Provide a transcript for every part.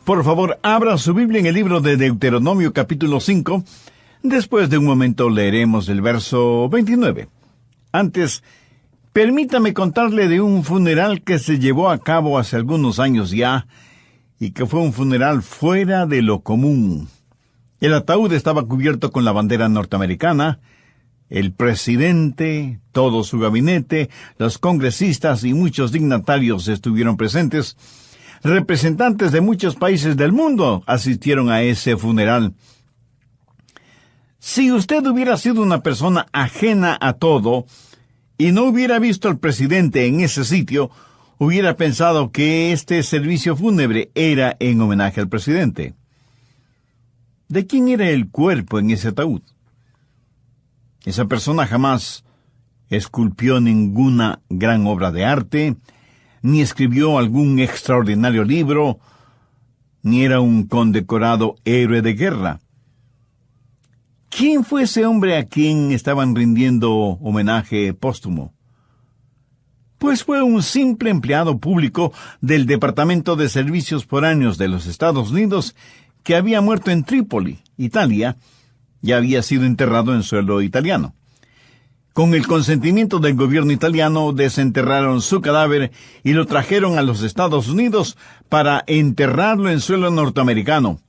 Por favor, abra su Biblia en el libro de Deuteronomio capítulo 5. Después de un momento leeremos el verso 29. Antes, permítame contarle de un funeral que se llevó a cabo hace algunos años ya, y que fue un funeral fuera de lo común. El ataúd estaba cubierto con la bandera norteamericana. El presidente, todo su gabinete, los congresistas y muchos dignatarios estuvieron presentes. Representantes de muchos países del mundo asistieron a ese funeral. Si usted hubiera sido una persona ajena a todo y no hubiera visto al presidente en ese sitio, hubiera pensado que este servicio fúnebre era en homenaje al presidente. ¿De quién era el cuerpo en ese ataúd? Esa persona jamás esculpió ninguna gran obra de arte, ni escribió algún extraordinario libro, ni era un condecorado héroe de guerra. ¿Quién fue ese hombre a quien estaban rindiendo homenaje póstumo? Pues fue un simple empleado público del Departamento de Servicios Foráneos de los Estados Unidos que había muerto en Trípoli, Italia, y había sido enterrado en suelo italiano. Con el consentimiento del gobierno italiano, desenterraron su cadáver y lo trajeron a los Estados Unidos para enterrarlo en suelo norteamericano.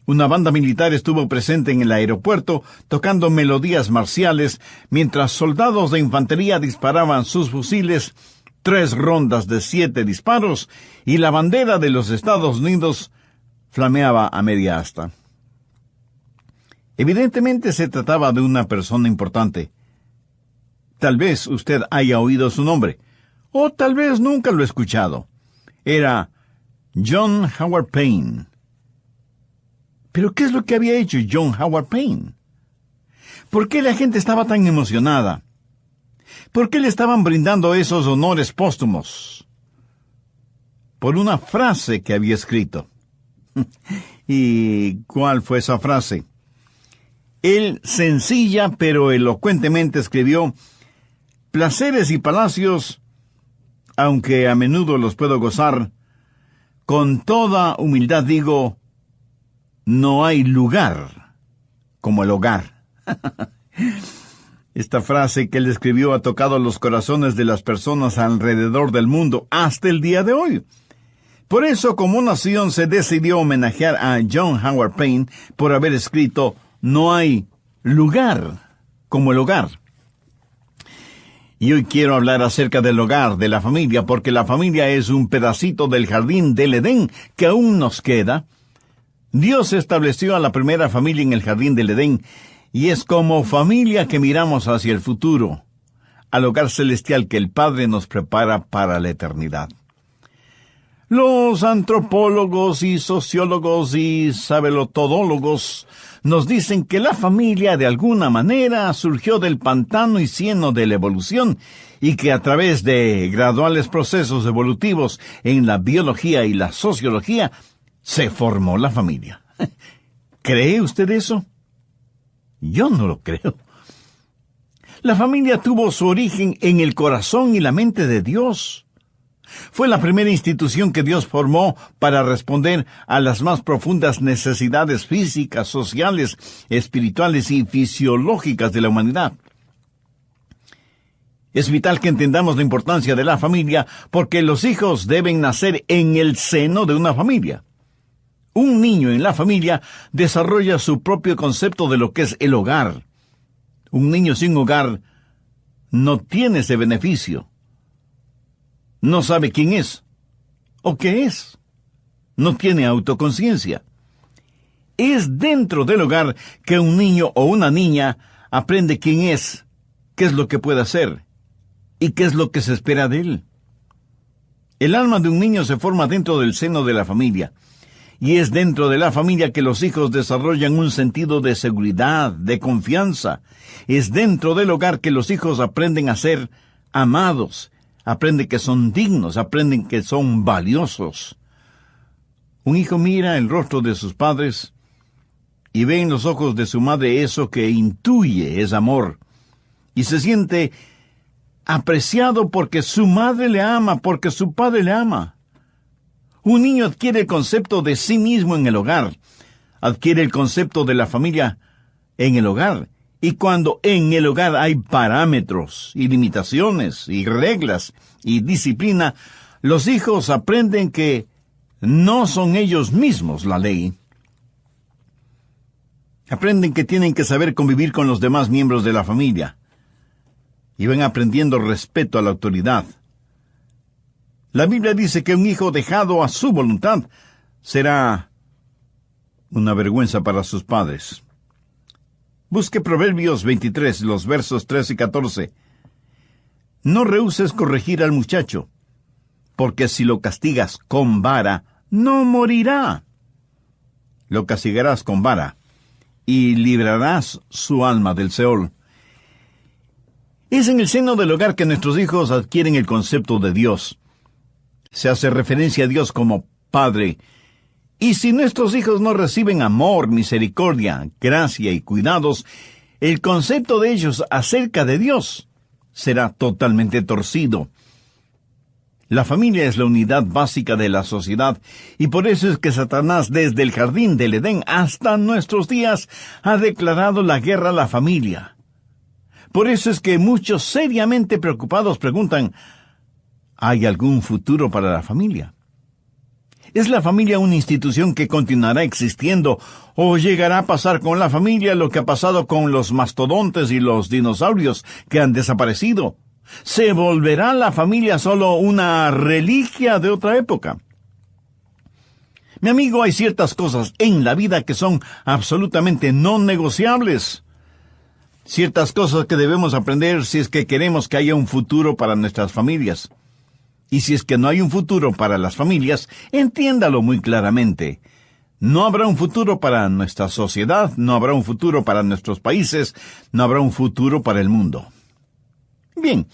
Una banda militar estuvo presente en el aeropuerto tocando melodías marciales mientras soldados de infantería disparaban sus fusiles, 3 rondas de 7 disparos, y la bandera de los Estados Unidos flameaba a media asta. Evidentemente se trataba de una persona importante. Tal vez usted haya oído su nombre, o tal vez nunca lo ha escuchado. Era John Howard Payne. ¿Pero qué es lo que había hecho John Howard Payne? ¿Por qué la gente estaba tan emocionada? ¿Por qué le estaban brindando esos honores póstumos? Por una frase que había escrito. ¿Y cuál fue esa frase? Él, sencilla pero elocuentemente, escribió: placeres y palacios, aunque a menudo los puedo gozar, con toda humildad digo, no hay lugar como el hogar. Esta frase que él escribió ha tocado los corazones de las personas alrededor del mundo hasta el día de hoy. Por eso, como nación, se decidió homenajear a John Howard Payne por haber escrito: no hay lugar como el hogar. Y hoy quiero hablar acerca del hogar, de la familia, porque la familia es un pedacito del jardín del Edén que aún nos queda. Dios estableció a la primera familia en el jardín del Edén, y es como familia que miramos hacia el futuro, al hogar celestial que el Padre nos prepara para la eternidad. Los antropólogos y sociólogos y sabelotodólogos nos dicen que la familia de alguna manera surgió del pantano y cieno de la evolución y que a través de graduales procesos evolutivos en la biología y la sociología se formó la familia. ¿Cree usted eso? Yo no lo creo. La familia tuvo su origen en el corazón y la mente de Dios. Fue la primera institución que Dios formó para responder a las más profundas necesidades físicas, sociales, espirituales y fisiológicas de la humanidad. Es vital que entendamos la importancia de la familia porque los hijos deben nacer en el seno de una familia. Un niño en la familia desarrolla su propio concepto de lo que es el hogar. Un niño sin hogar no tiene ese beneficio. No sabe quién es o qué es. No tiene autoconciencia. Es dentro del hogar que un niño o una niña aprende quién es, qué es lo que puede hacer y qué es lo que se espera de él. El alma de un niño se forma dentro del seno de la familia, y es dentro de la familia que los hijos desarrollan un sentido de seguridad, de confianza. Es dentro del hogar que los hijos aprenden a ser amados, aprenden que son dignos, aprenden que son valiosos. Un hijo mira el rostro de sus padres y ve en los ojos de su madre eso que intuye es amor, y se siente apreciado porque su madre le ama, porque su padre le ama. Un niño adquiere el concepto de sí mismo en el hogar, adquiere el concepto de la familia en el hogar. Y cuando en el hogar hay parámetros y limitaciones y reglas y disciplina, los hijos aprenden que no son ellos mismos la ley. Aprenden que tienen que saber convivir con los demás miembros de la familia. Y van aprendiendo respeto a la autoridad. La Biblia dice que un hijo dejado a su voluntad será una vergüenza para sus padres. Busque Proverbios 23, los versos 13 y 14. No rehuses corregir al muchacho, porque si lo castigas con vara, no morirá. Lo castigarás con vara, y librarás su alma del Seol. Es en el seno del hogar que nuestros hijos adquieren el concepto de Dios. Se hace referencia a Dios como Padre. Y si nuestros hijos no reciben amor, misericordia, gracia y cuidados, el concepto de ellos acerca de Dios será totalmente torcido. La familia es la unidad básica de la sociedad, y por eso es que Satanás, desde el jardín del Edén hasta nuestros días, ha declarado la guerra a la familia. Por eso es que muchos seriamente preocupados preguntan, ¿hay algún futuro para la familia? ¿Es la familia una institución que continuará existiendo o llegará a pasar con la familia lo que ha pasado con los mastodontes y los dinosaurios que han desaparecido? ¿Se volverá la familia solo una reliquia de otra época? Mi amigo, hay ciertas cosas en la vida que son absolutamente no negociables. Ciertas cosas que debemos aprender si es que queremos que haya un futuro para nuestras familias. Y si es que no hay un futuro para las familias, entiéndalo muy claramente. No habrá un futuro para nuestra sociedad, no habrá un futuro para nuestros países, no habrá un futuro para el mundo. Bien,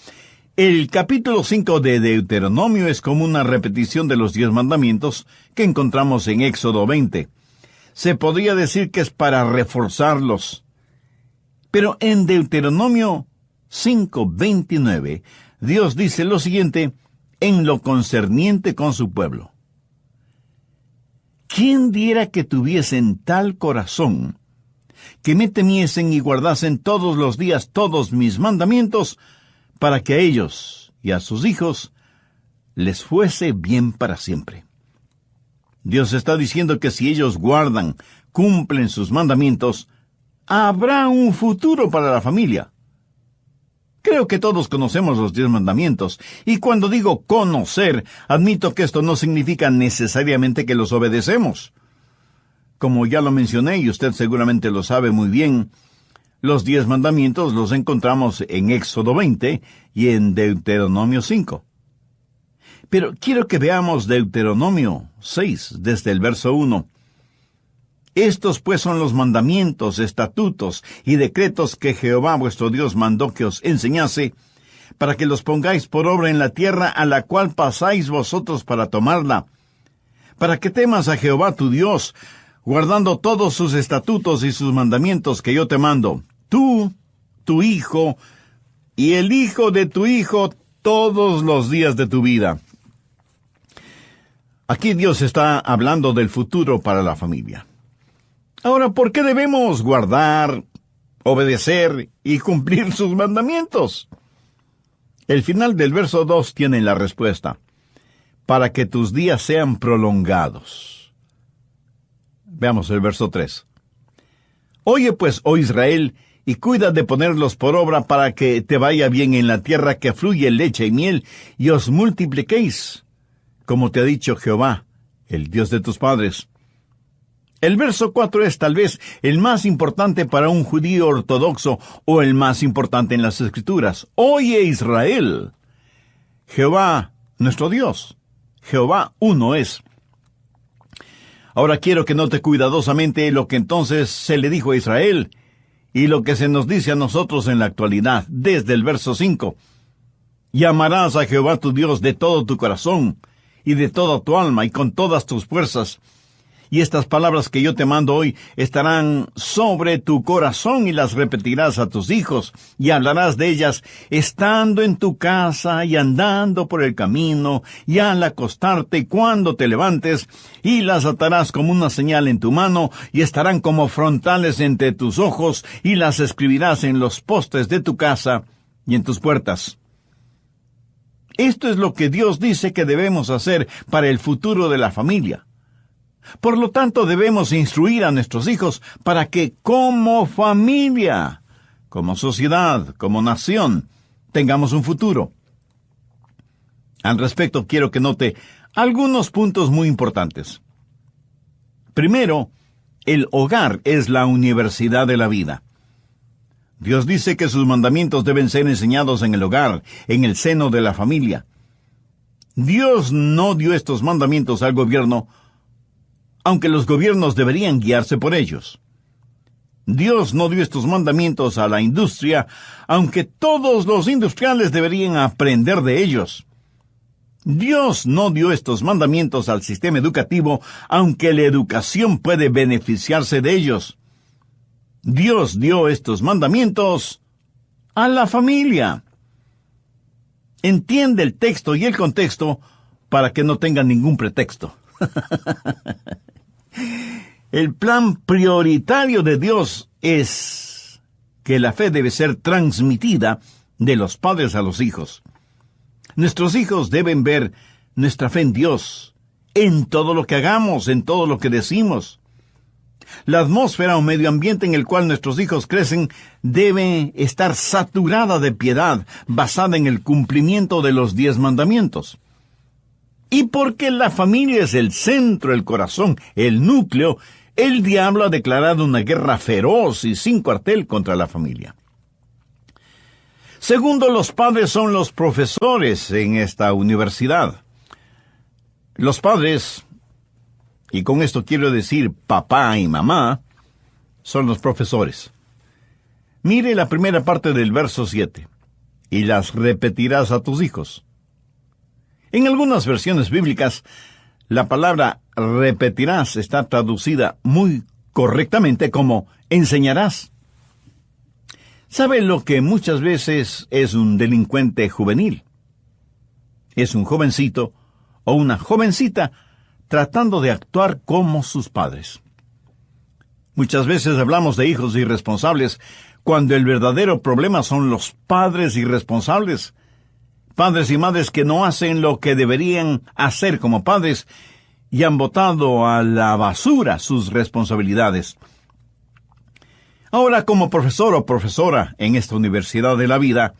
el capítulo 5 de Deuteronomio es como una repetición de los 10 mandamientos que encontramos en Éxodo 20. Se podría decir que es para reforzarlos. Pero en Deuteronomio 5:29, Dios dice lo siguiente en lo concerniente con su pueblo. ¿Quién diera que tuviesen tal corazón, que me temiesen y guardasen todos los días todos mis mandamientos, para que a ellos y a sus hijos les fuese bien para siempre? Dios está diciendo que si ellos guardan, cumplen sus mandamientos, habrá un futuro para la familia. Creo que todos conocemos los 10 mandamientos, y cuando digo conocer, admito que esto no significa necesariamente que los obedecemos. Como ya lo mencioné, y usted seguramente lo sabe muy bien, los 10 mandamientos los encontramos en Éxodo 20 y en Deuteronomio 5. Pero quiero que veamos Deuteronomio 6, desde el verso 1. Estos pues son los mandamientos, estatutos y decretos que Jehová vuestro Dios mandó que os enseñase, para que los pongáis por obra en la tierra a la cual pasáis vosotros para tomarla, para que temas a Jehová tu Dios, guardando todos sus estatutos y sus mandamientos que yo te mando, tú, tu hijo, y el hijo de tu hijo, todos los días de tu vida. Aquí Dios está hablando del futuro para la familia. Ahora, ¿por qué debemos guardar, obedecer y cumplir sus mandamientos? El final del verso 2 tiene la respuesta. Para que tus días sean prolongados. Veamos el verso 3. Oye pues, oh Israel, y cuida de ponerlos por obra para que te vaya bien en la tierra que fluye leche y miel, y os multipliquéis, como te ha dicho Jehová, el Dios de tus padres. El verso 4 es tal vez el más importante para un judío ortodoxo o el más importante en las Escrituras. Oye Israel, Jehová, nuestro Dios, Jehová uno es. Ahora quiero que note cuidadosamente lo que entonces se le dijo a Israel y lo que se nos dice a nosotros en la actualidad, desde el verso 5. Y amarás a Jehová tu Dios de todo tu corazón y de toda tu alma y con todas tus fuerzas. Y estas palabras que yo te mando hoy estarán sobre tu corazón y las repetirás a tus hijos y hablarás de ellas estando en tu casa y andando por el camino y al acostarte y cuando te levantes, y las atarás como una señal en tu mano y estarán como frontales entre tus ojos, y las escribirás en los postes de tu casa y en tus puertas. Esto es lo que Dios dice que debemos hacer para el futuro de la familia. Por lo tanto, debemos instruir a nuestros hijos para que como familia, como sociedad, como nación, tengamos un futuro. Al respecto, quiero que note algunos puntos muy importantes. Primero, el hogar es la universidad de la vida. Dios dice que sus mandamientos deben ser enseñados en el hogar, en el seno de la familia. Dios no dio estos mandamientos al gobierno, aunque los gobiernos deberían guiarse por ellos. Dios no dio estos mandamientos a la industria, aunque todos los industriales deberían aprender de ellos. Dios no dio estos mandamientos al sistema educativo, aunque la educación puede beneficiarse de ellos. Dios dio estos mandamientos a la familia. Entiende el texto y el contexto para que no tenga ningún pretexto. El plan prioritario de Dios es que la fe debe ser transmitida de los padres a los hijos. Nuestros hijos deben ver nuestra fe en Dios, en todo lo que hagamos, en todo lo que decimos. La atmósfera o medio ambiente en el cual nuestros hijos crecen debe estar saturada de piedad, basada en el cumplimiento de los 10 mandamientos. Y porque la familia es el centro, el corazón, el núcleo, el diablo ha declarado una guerra feroz y sin cuartel contra la familia. Segundo, los padres son los profesores en esta universidad. Los padres, y con esto quiero decir papá y mamá, son los profesores. Mire la primera parte del verso 7. Y las repetirás a tus hijos. En algunas versiones bíblicas, la palabra repetirás está traducida muy correctamente como enseñarás. ¿Sabe lo que muchas veces es un delincuente juvenil? Es un jovencito o una jovencita tratando de actuar como sus padres. Muchas veces hablamos de hijos irresponsables cuando el verdadero problema son los padres irresponsables. Padres y madres que no hacen lo que deberían hacer como padres y han botado a la basura sus responsabilidades. Ahora, como profesor o profesora en esta universidad de la vida,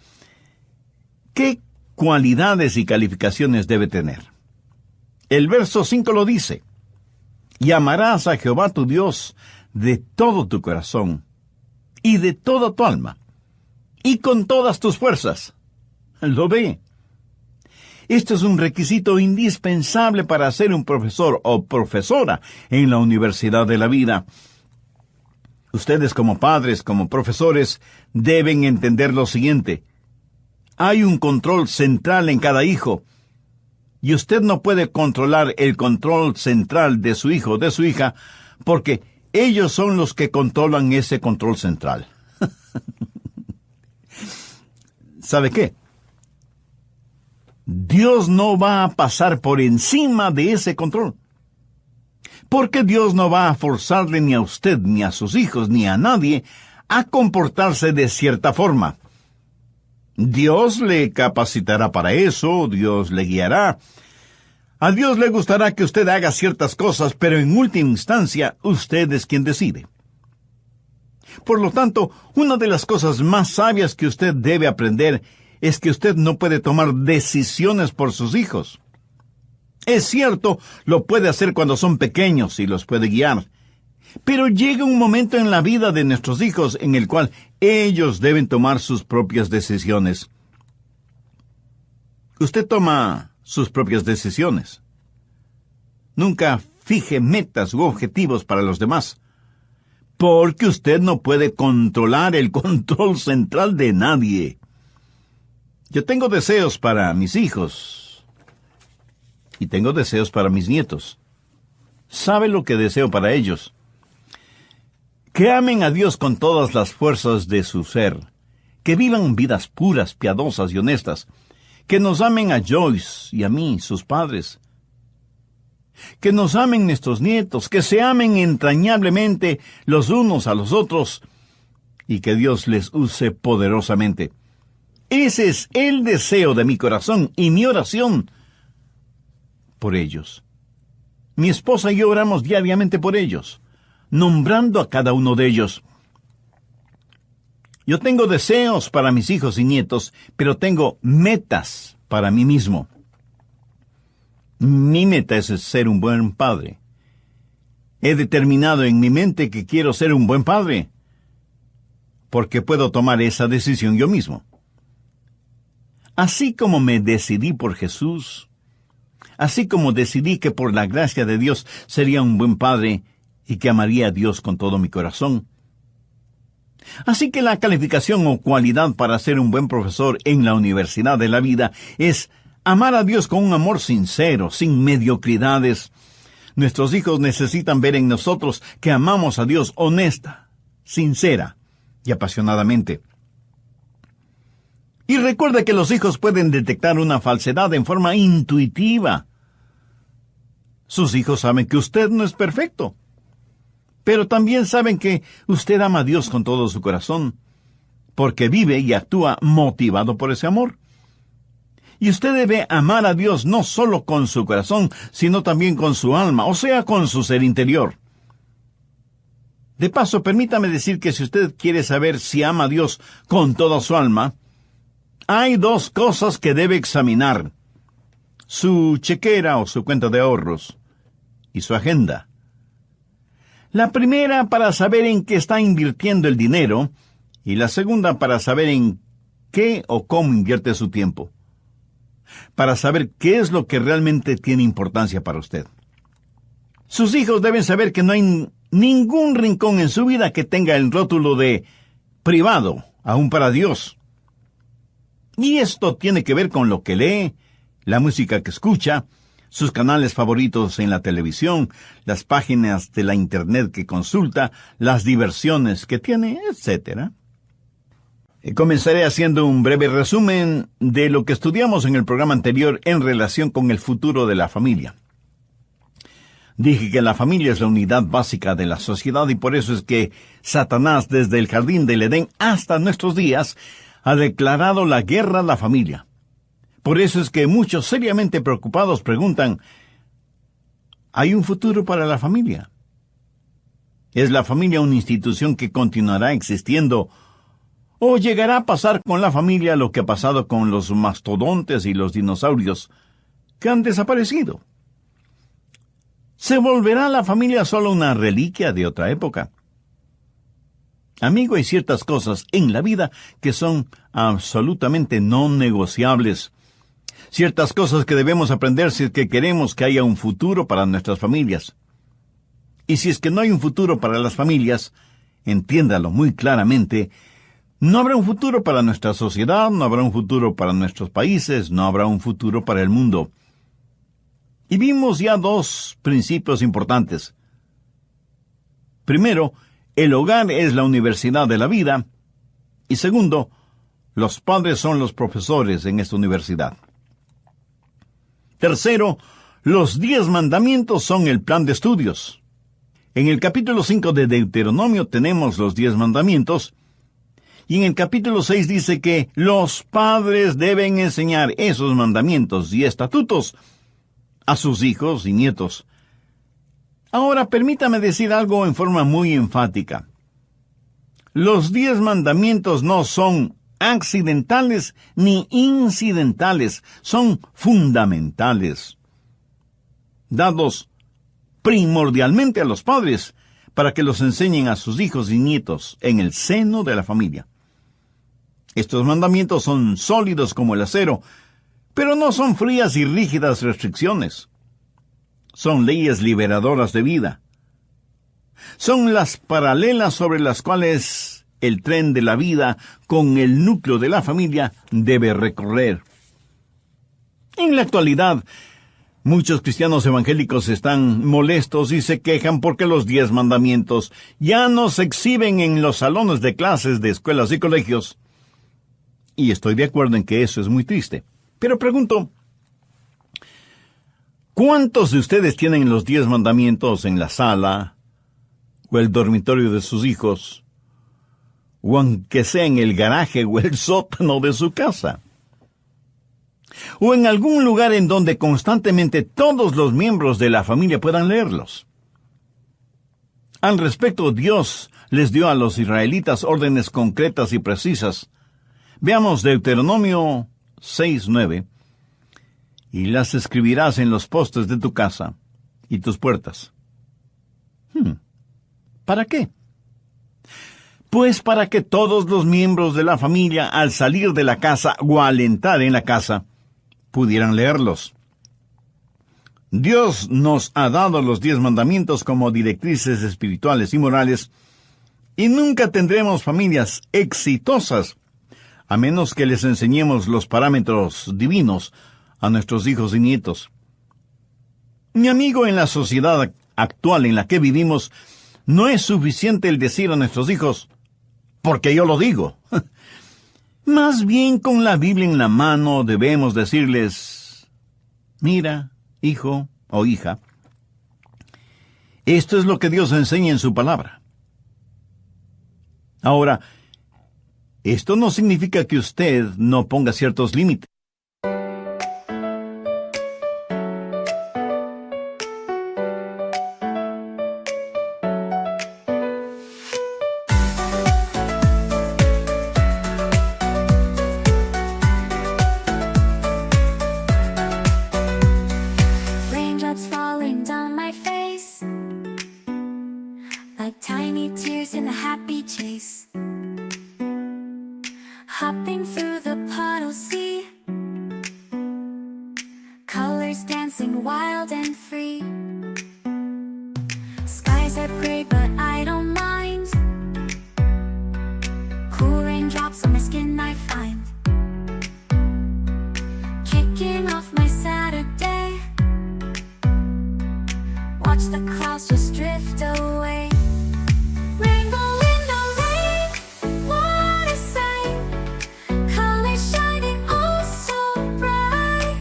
¿qué cualidades y calificaciones debe tener? El verso 5 lo dice: y amarás a Jehová tu Dios de todo tu corazón, y de toda tu alma, y con todas tus fuerzas. ¿Lo ve? Esto es un requisito indispensable para ser un profesor o profesora en la universidad de la vida. Ustedes como padres, como profesores, deben entender lo siguiente: hay un control central en cada hijo, y usted no puede controlar el control central de su hijo o de su hija, porque ellos son los que controlan ese control central. ¿Sabe qué? Dios no va a pasar por encima de ese control. Porque Dios no va a forzarle ni a usted, ni a sus hijos, ni a nadie a comportarse de cierta forma. Dios le capacitará para eso, Dios le guiará. A Dios le gustará que usted haga ciertas cosas, pero en última instancia, usted es quien decide. Por lo tanto, una de las cosas más sabias que usted debe aprender es que usted no puede tomar decisiones por sus hijos. Es cierto, lo puede hacer cuando son pequeños y los puede guiar. Pero llega un momento en la vida de nuestros hijos en el cual ellos deben tomar sus propias decisiones. Usted toma sus propias decisiones. Nunca fije metas u objetivos para los demás, porque usted no puede controlar el control central de nadie. Yo tengo deseos para mis hijos y tengo deseos para mis nietos. ¿Sabe lo que deseo para ellos? Que amen a Dios con todas las fuerzas de su ser, que vivan vidas puras, piadosas y honestas, que nos amen a Joyce y a mí, sus padres, que nos amen nuestros nietos, que se amen entrañablemente los unos a los otros, y que Dios les use poderosamente. Ese es el deseo de mi corazón y mi oración por ellos. Mi esposa y yo oramos diariamente por ellos, nombrando a cada uno de ellos. Yo tengo deseos para mis hijos y nietos, pero tengo metas para mí mismo. Mi meta es ser un buen padre. He determinado en mi mente que quiero ser un buen padre, porque puedo tomar esa decisión yo mismo. Así como me decidí por Jesús, así como decidí que por la gracia de Dios sería un buen padre y que amaría a Dios con todo mi corazón. Así que la calificación o cualidad para ser un buen profesor en la universidad de la vida es amar a Dios con un amor sincero, sin mediocridades. Nuestros hijos necesitan ver en nosotros que amamos a Dios honesta, sincera y apasionadamente. Y recuerde que los hijos pueden detectar una falsedad en forma intuitiva. Sus hijos saben que usted no es perfecto, pero también saben que usted ama a Dios con todo su corazón, porque vive y actúa motivado por ese amor. Y usted debe amar a Dios no solo con su corazón, sino también con su alma, o sea, con su ser interior. De paso, permítame decir que si usted quiere saber si ama a Dios con toda su alma, hay dos cosas que debe examinar: su chequera o su cuenta de ahorros y su agenda. La primera para saber en qué está invirtiendo el dinero, y la segunda para saber en qué o cómo invierte su tiempo, para saber qué es lo que realmente tiene importancia para usted. Sus hijos deben saber que no hay ningún rincón en su vida que tenga el rótulo de privado, aún para Dios. Y esto tiene que ver con lo que lee, la música que escucha, sus canales favoritos en la televisión, las páginas de la Internet que consulta, las diversiones que tiene, etc. Comenzaré haciendo un breve resumen de lo que estudiamos en el programa anterior en relación con el futuro de la familia. Dije que la familia es la unidad básica de la sociedad y por eso es que Satanás, desde el jardín del Edén hasta nuestros días, ha declarado la guerra a la familia. Por eso es que muchos seriamente preocupados preguntan: ¿hay un futuro para la familia? ¿Es la familia una institución que continuará existiendo? ¿O llegará a pasar con la familia lo que ha pasado con los mastodontes y los dinosaurios que han desaparecido? ¿Se volverá la familia solo una reliquia de otra época? Amigo, hay ciertas cosas en la vida que son absolutamente no negociables. Ciertas cosas que debemos aprender si es que queremos que haya un futuro para nuestras familias. Y si es que no hay un futuro para las familias, entiéndalo muy claramente, no habrá un futuro para nuestra sociedad, no habrá un futuro para nuestros países, no habrá un futuro para el mundo. Y vimos ya dos principios importantes. Primero, el hogar es la universidad de la vida. Y segundo, los padres son los profesores en esta universidad. Tercero, los 10 mandamientos son el plan de estudios. En el capítulo 5 de Deuteronomio tenemos los 10 mandamientos, y en el capítulo 6 dice que los padres deben enseñar esos mandamientos y estatutos a sus hijos y nietos. Ahora, permítame decir algo en forma muy enfática. Los 10 mandamientos no son accidentales ni incidentales, son fundamentales, dados primordialmente a los padres para que los enseñen a sus hijos y nietos en el seno de la familia. Estos mandamientos son sólidos como el acero, pero no son frías y rígidas restricciones. Son leyes liberadoras de vida. Son las paralelas sobre las cuales el tren de la vida con el núcleo de la familia debe recorrer. En la actualidad, Muchos cristianos evangélicos están molestos y se quejan porque los 10 mandamientos ya no se exhiben en los salones de clases de escuelas y colegios. Y estoy de acuerdo en que eso es muy triste. Pero pregunto, ¿cuántos de ustedes tienen los 10 mandamientos en la sala o el dormitorio de sus hijos, o aunque sea en el garaje o el sótano de su casa? O en algún lugar en donde constantemente todos los miembros de la familia puedan leerlos. Al respecto, Dios les dio a los israelitas órdenes concretas y precisas. Veamos Deuteronomio 6:9. Y las escribirás en los postes de tu casa y tus puertas. ¿Para qué? Pues para que todos los miembros de la familia, al salir de la casa o al entrar en la casa, pudieran leerlos. Dios nos ha dado los 10 mandamientos como directrices espirituales y morales, y nunca tendremos familias exitosas a menos que les enseñemos los parámetros divinos a nuestros hijos y nietos. Mi amigo, en la sociedad actual en la que vivimos, no es suficiente el decir a nuestros hijos, porque yo lo digo. Más bien, con la Biblia en la mano, debemos decirles, mira, hijo o hija, esto es lo que Dios enseña en su palabra. Ahora, esto no significa que usted no ponga ciertos límites. Raindrops falling down my face, like tiny tears in a happy chase. Hopping through the puddles, see colors dancing wild and free. Skies are gray, but I don't mind. Cool raindrops on my skin I find. Kicking off my Saturday, watch the clouds just drift away. Rainbow in the rain, what a sight. Colors shining oh so bright.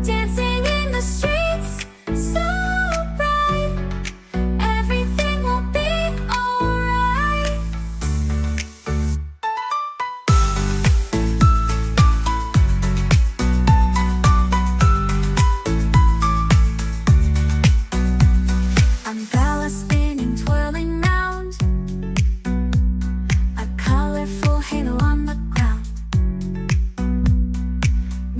Dancing in the streets, so bright. Everything will be alright. Umbrella spinning, twirling round. A colorful halo on the ground.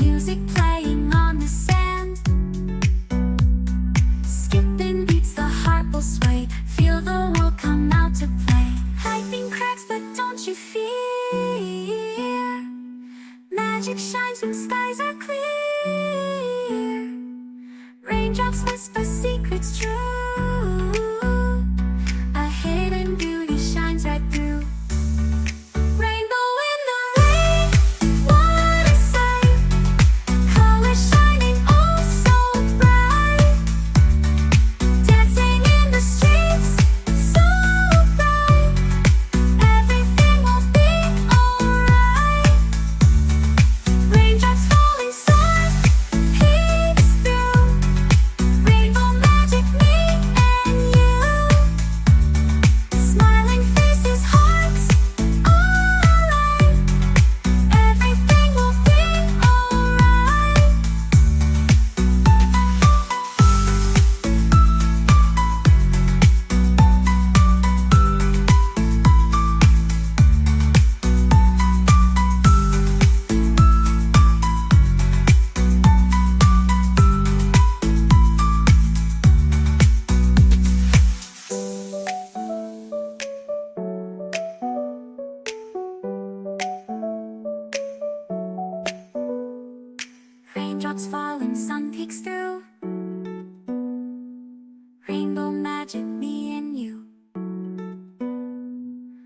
Music playing on the sand. Skipping beats, the heart will sway. Feel the world come out to play. Lightning cracks, but don't you fear. Magic shines when skies are clear. Raindrops whisper secrets true. A hidden beauty shines right through. Rainbow in the rain, what a sight. Colors shining oh so bright. Dancing in the streets, so bright. Everything will be alright. Raindrops falling soft, peeks through. Rainbow magic, me and you. Smiling faces, hearts, alright. Everything will be alright. Raindrops falling, sun peeks through. Rainbow magic, me and you.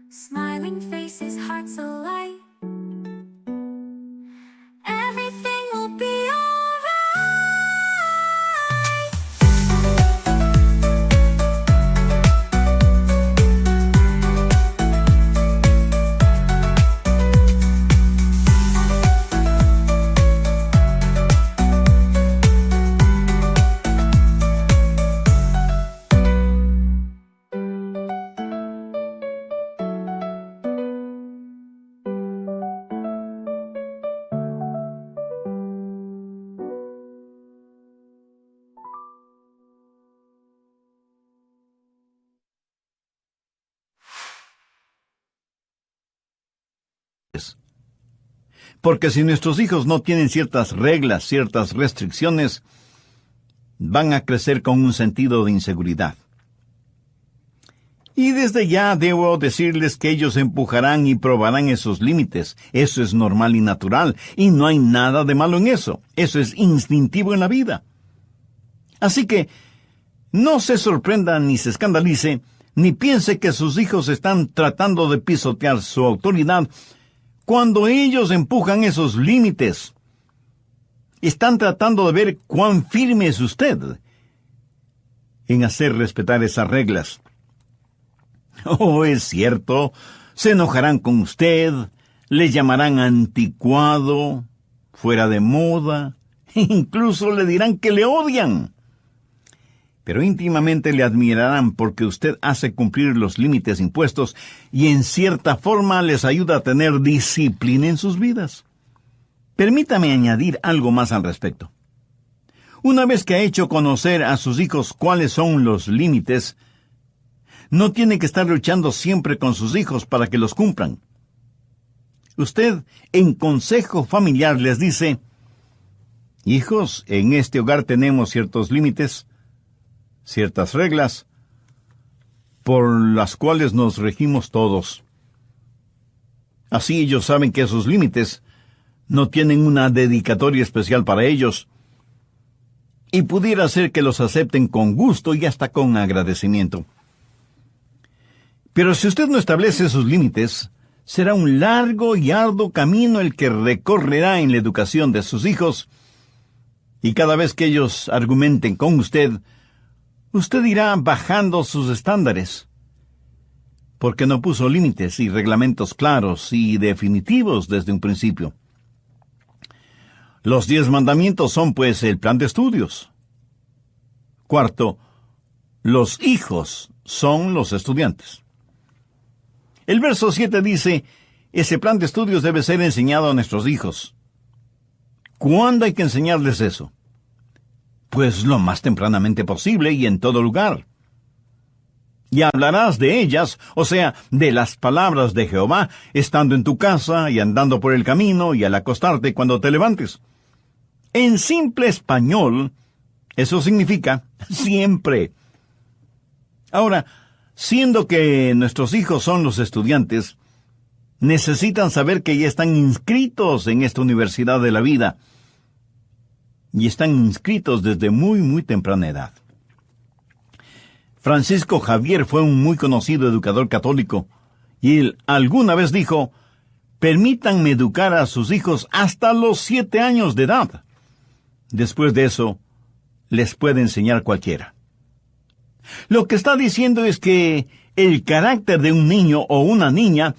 Smiling faces, hearts alight. Everything will be alright. porque si nuestros hijos no tienen ciertas reglas, ciertas restricciones, van a crecer con un sentido de inseguridad. Y desde ya debo decirles que ellos empujarán y probarán esos límites. Eso es normal y natural, y no hay nada de malo en eso. Eso es instintivo en la vida. Así que no se sorprenda ni se escandalice, ni piense que sus hijos están tratando de pisotear su autoridad cuando ellos empujan esos límites. Están tratando de ver cuán firme es usted en hacer respetar esas reglas. Oh, es cierto, se enojarán con usted, le llamarán anticuado, fuera de moda, incluso le dirán que le odian. Pero íntimamente le admirarán porque usted hace cumplir los límites impuestos y en cierta forma les ayuda a tener disciplina en sus vidas. Permítame añadir algo más al respecto. Una vez que ha hecho conocer a sus hijos cuáles son los límites, no tiene que estar luchando siempre con sus hijos para que los cumplan. Usted, en consejo familiar, les dice: hijos, en este hogar tenemos ciertos límites, ciertas reglas, por las cuales nos regimos todos. Así ellos saben que esos límites no tienen una dedicatoria especial para ellos, y pudiera ser que los acepten con gusto y hasta con agradecimiento. Pero si usted no establece sus límites, será un largo y arduo camino el que recorrerá en la educación de sus hijos, y cada vez que ellos argumenten con usted irá bajando sus estándares, porque no puso límites y reglamentos claros y definitivos desde un principio. Los 10 mandamientos son, pues, el plan de estudios. Cuarto, los hijos son los estudiantes. El verso 7 dice: ese plan de estudios debe ser enseñado a nuestros hijos. ¿Cuándo hay que enseñarles eso? Pues lo más tempranamente posible y en todo lugar. Y hablarás de ellas, o sea, de las palabras de Jehová, estando en tu casa y andando por el camino y al acostarte cuando te levantes. En simple español, eso significa siempre. Ahora, siendo que nuestros hijos son los estudiantes, necesitan saber que ya están inscritos en esta universidad de la vida, y están inscritos desde muy, muy temprana edad. Francisco Javier fue un muy conocido educador católico, y él alguna vez dijo: permítanme educar a sus hijos hasta los 7 años de edad. Después de eso, les puede enseñar cualquiera. Lo que está diciendo es que el carácter de un niño o una niña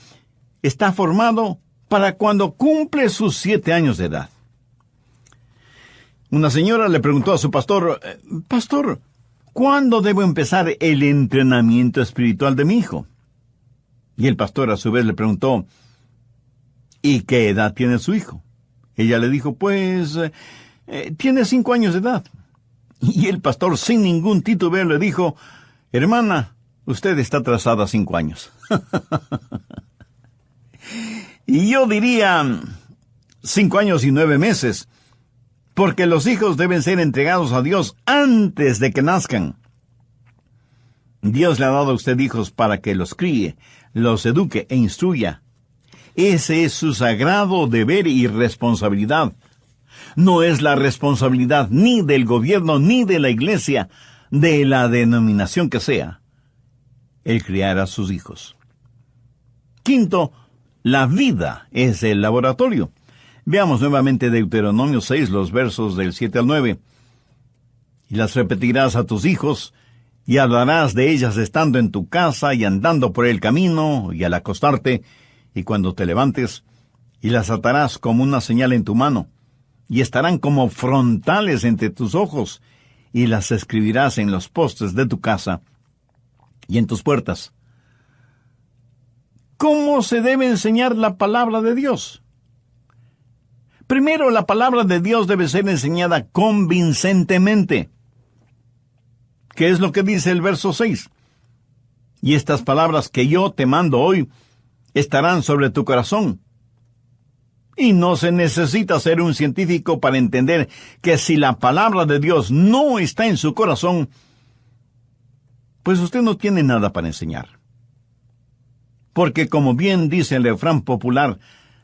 está formado para cuando cumple sus 7 años de edad. Una señora le preguntó a su pastor: Pastor, ¿cuándo debo empezar el entrenamiento espiritual de mi hijo? Y el pastor a su vez le preguntó: ¿y qué edad tiene su hijo? Ella le dijo: pues, tiene 5 años de edad. Y el pastor, sin ningún titubeo, le dijo: hermana, usted está atrasada 5 años. Y yo diría 5 años y 9 meses, porque los hijos deben ser entregados a Dios antes de que nazcan. Dios le ha dado a usted hijos para que los críe, los eduque e instruya. Ese es su sagrado deber y responsabilidad. No es la responsabilidad ni del gobierno ni de la iglesia, de la denominación que sea, el criar a sus hijos. Quinto, la vida es el laboratorio. Veamos nuevamente Deuteronomio 6, los versos del 7 al 9. Y las repetirás a tus hijos, y hablarás de ellas estando en tu casa y andando por el camino, y al acostarte, y cuando te levantes, y las atarás como una señal en tu mano, y estarán como frontales entre tus ojos, y las escribirás en los postes de tu casa y en tus puertas. ¿Cómo se debe enseñar la palabra de Dios? Primero, la palabra de Dios debe ser enseñada convincentemente. ¿Qué es lo que dice el verso 6? Y estas palabras que yo te mando hoy estarán sobre tu corazón. Y no se necesita ser un científico para entender que si la palabra de Dios no está en su corazón, pues usted no tiene nada para enseñar. Porque como bien dice el refrán popular,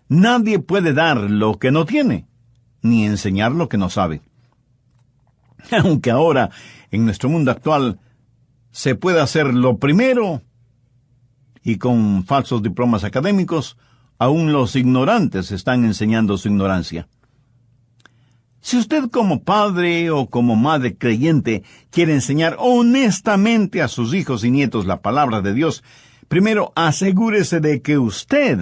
nadie puede dar lo que no tiene, ni enseñar lo que no sabe. Aunque ahora, en nuestro mundo actual, se puede hacer lo primero, y con falsos diplomas académicos, aún los ignorantes están enseñando su ignorancia. Si usted como padre o como madre creyente quiere enseñar honestamente a sus hijos y nietos la palabra de Dios, primero asegúrese de que usted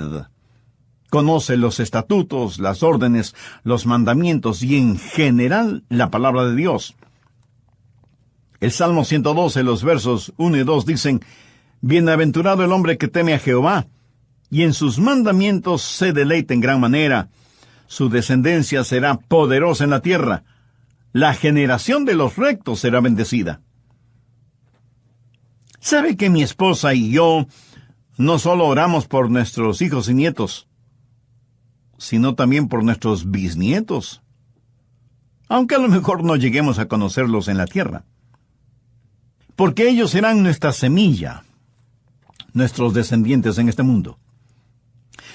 conoce los estatutos, las órdenes, los mandamientos y en general la palabra de Dios. El Salmo 112, los versos 1 y 2 dicen: Bienaventurado el hombre que teme a Jehová, y en sus mandamientos se deleita en gran manera. Su descendencia será poderosa en la tierra. La generación de los rectos será bendecida. ¿Sabe que mi esposa y yo no solo oramos por nuestros hijos y nietos, sino también por nuestros bisnietos? Aunque a lo mejor no lleguemos a conocerlos en la tierra. Porque ellos serán nuestra semilla, nuestros descendientes en este mundo.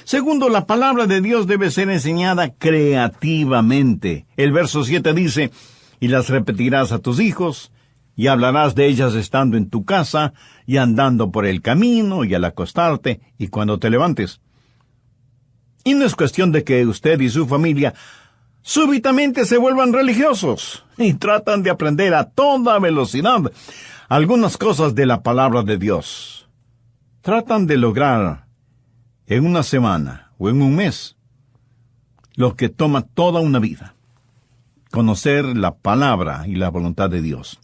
Segundo, la palabra de Dios debe ser enseñada creativamente. El verso 7 dice: y las repetirás a tus hijos, y hablarás de ellas estando en tu casa, y andando por el camino, y al acostarte, y cuando te levantes. Y no es cuestión de que usted y su familia súbitamente se vuelvan religiosos, y tratan de aprender a toda velocidad algunas cosas de la palabra de Dios. Tratan de lograr en una semana o en un mes lo que toma toda una vida: conocer la palabra y la voluntad de Dios.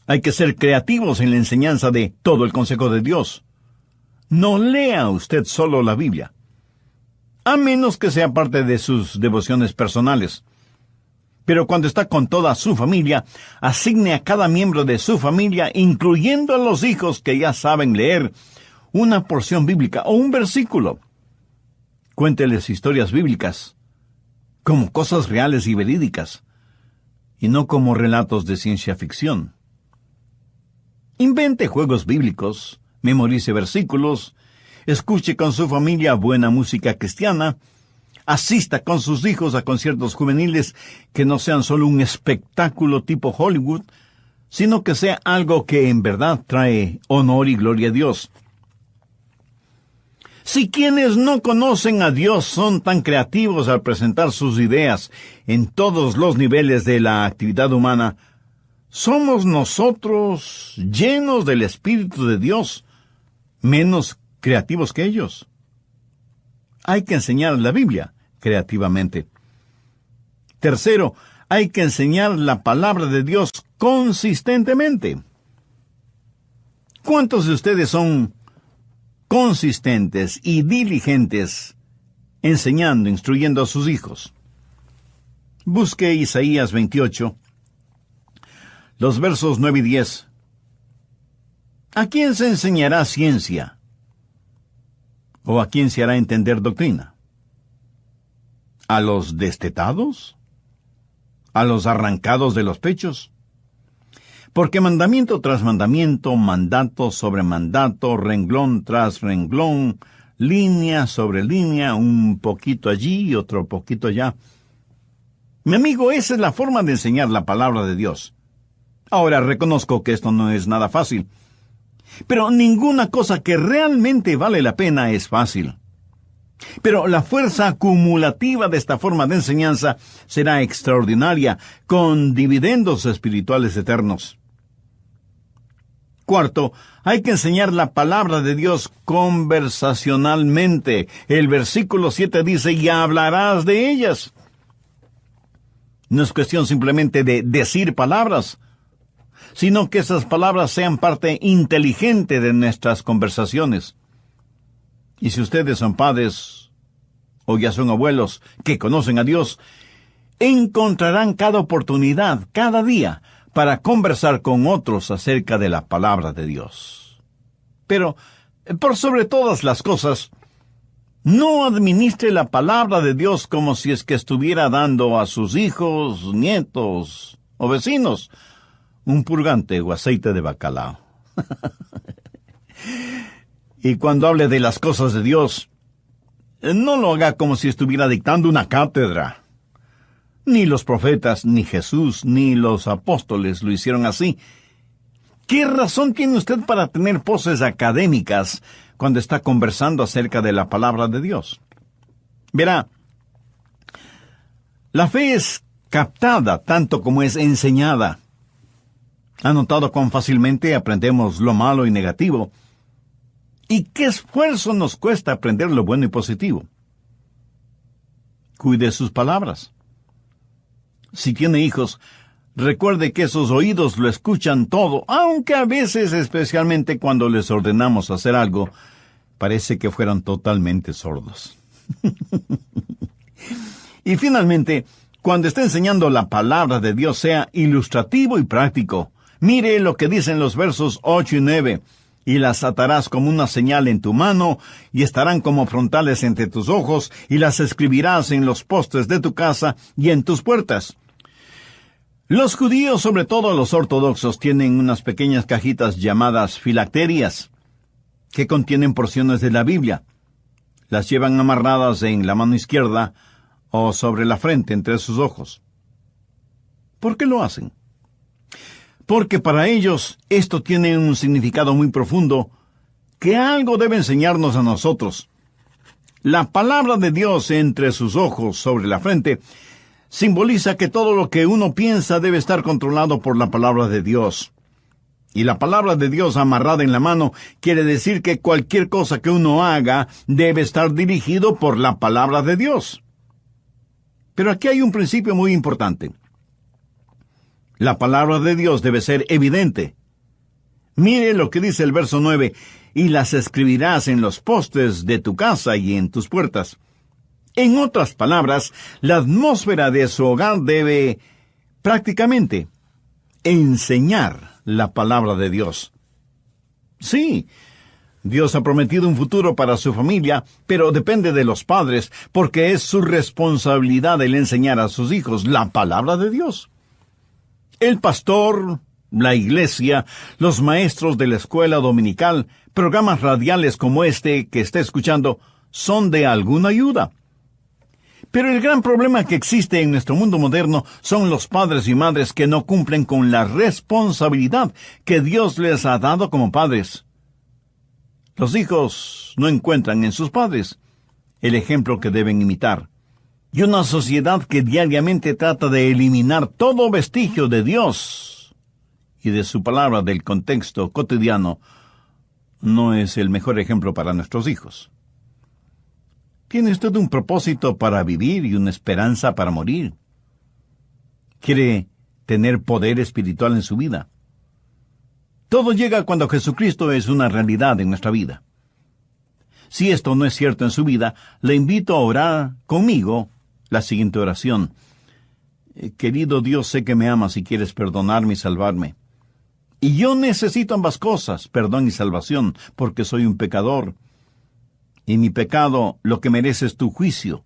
Hay que ser creativos en la enseñanza de todo el consejo de Dios. No lea usted solo la Biblia, a menos que sea parte de sus devociones personales. Pero cuando está con toda su familia, asigne a cada miembro de su familia, incluyendo a los hijos que ya saben leer, una porción bíblica o un versículo. Cuénteles historias bíblicas, como cosas reales y verídicas, y no como relatos de ciencia ficción. Invente juegos bíblicos, memorice versículos, escuche con su familia buena música cristiana, asista con sus hijos a conciertos juveniles que no sean solo un espectáculo tipo Hollywood, sino que sea algo que en verdad trae honor y gloria a Dios. Si quienes no conocen a Dios son tan creativos al presentar sus ideas en todos los niveles de la actividad humana, ¿somos nosotros, llenos del Espíritu de Dios, menos creativos que ellos? Hay que enseñar la Biblia creativamente. Tercero, hay que enseñar la palabra de Dios consistentemente. ¿Cuántos de ustedes son consistentes y diligentes enseñando, instruyendo a sus hijos? Busque Isaías 28, los versos 9 y 10. ¿A quién se enseñará ciencia? ¿O a quién se hará entender doctrina? ¿A los destetados? ¿A los arrancados de los pechos? Porque mandamiento tras mandamiento, mandato sobre mandato, renglón tras renglón, línea sobre línea, un poquito allí y otro poquito allá. Mi amigo, esa es la forma de enseñar la palabra de Dios. Ahora reconozco que esto no es nada fácil. Pero ninguna cosa que realmente vale la pena es fácil. Pero la fuerza acumulativa de esta forma de enseñanza será extraordinaria, con dividendos espirituales eternos. Cuarto, hay que enseñar la palabra de Dios conversacionalmente. El versículo 7 dice, y hablarás de ellas. No es cuestión simplemente de decir palabras, sino que esas palabras sean parte inteligente de nuestras conversaciones. Y si ustedes son padres o ya son abuelos que conocen a Dios, encontrarán cada oportunidad, cada día, para conversar con otros acerca de la palabra de Dios. Pero, por sobre todas las cosas, no administre la palabra de Dios como si es que estuviera dando a sus hijos, nietos o vecinos un purgante o aceite de bacalao. Y cuando hable de las cosas de Dios, no lo haga como si estuviera dictando una cátedra. Ni los profetas, ni Jesús, ni los apóstoles lo hicieron así. ¿Qué razón tiene usted para tener poses académicas cuando está conversando acerca de la palabra de Dios? Verá, la fe es captada tanto como es enseñada. ¿Ha notado cuán fácilmente aprendemos lo malo y negativo? ¿Y qué esfuerzo nos cuesta aprender lo bueno y positivo? Cuide sus palabras. Si tiene hijos, recuerde que esos oídos lo escuchan todo, aunque a veces, especialmente cuando les ordenamos hacer algo, parece que fueran totalmente sordos. Y finalmente, cuando esté enseñando la palabra de Dios, sea ilustrativo y práctico. Mire lo que dicen los versos 8 y 9. Y las atarás como una señal en tu mano, y estarán como frontales entre tus ojos, y las escribirás en los postes de tu casa y en tus puertas. Los judíos, sobre todo los ortodoxos, tienen unas pequeñas cajitas llamadas filacterias, que contienen porciones de la Biblia. Las llevan amarradas en la mano izquierda o sobre la frente entre sus ojos. ¿Por qué lo hacen? Porque para ellos esto tiene un significado muy profundo que algo debe enseñarnos a nosotros. La palabra de Dios entre sus ojos sobre la frente simboliza que todo lo que uno piensa debe estar controlado por la palabra de Dios. Y la palabra de Dios amarrada en la mano quiere decir que cualquier cosa que uno haga debe estar dirigido por la palabra de Dios. Pero aquí hay un principio muy importante. La palabra de Dios debe ser evidente. Mire lo que dice el verso 9, y las escribirás en los postes de tu casa y en tus puertas. En otras palabras, la atmósfera de su hogar debe prácticamente enseñar la palabra de Dios. Sí, Dios ha prometido un futuro para su familia, pero depende de los padres, porque es su responsabilidad el enseñar a sus hijos la palabra de Dios. El pastor, la iglesia, los maestros de la escuela dominical, programas radiales como este que está escuchando, son de alguna ayuda. Pero el gran problema que existe en nuestro mundo moderno son los padres y madres que no cumplen con la responsabilidad que Dios les ha dado como padres. Los hijos no encuentran en sus padres el ejemplo que deben imitar. Y una sociedad que diariamente trata de eliminar todo vestigio de Dios y de su palabra del contexto cotidiano no es el mejor ejemplo para nuestros hijos. ¿Tiene usted un propósito para vivir y una esperanza para morir? ¿Quiere tener poder espiritual en su vida? Todo llega cuando Jesucristo es una realidad en nuestra vida. Si esto no es cierto en su vida, le invito a orar conmigo la siguiente oración. Querido Dios, sé que me amas y quieres perdonarme y salvarme. Y yo necesito ambas cosas, perdón y salvación, porque soy un pecador. Y mi pecado lo que merece es tu juicio.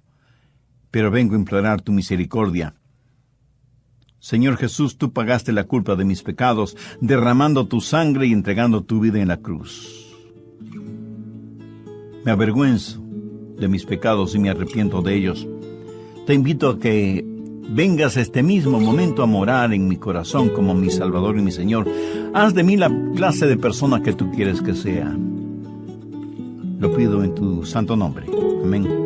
Pero vengo a implorar tu misericordia. Señor Jesús, tú pagaste la culpa de mis pecados, derramando tu sangre y entregando tu vida en la cruz. Me avergüenzo de mis pecados y me arrepiento de ellos. Te invito a que vengas a este mismo momento a morar en mi corazón como mi Salvador y mi Señor. Haz de mí la clase de persona que tú quieres que sea. Lo pido en tu santo nombre. Amén.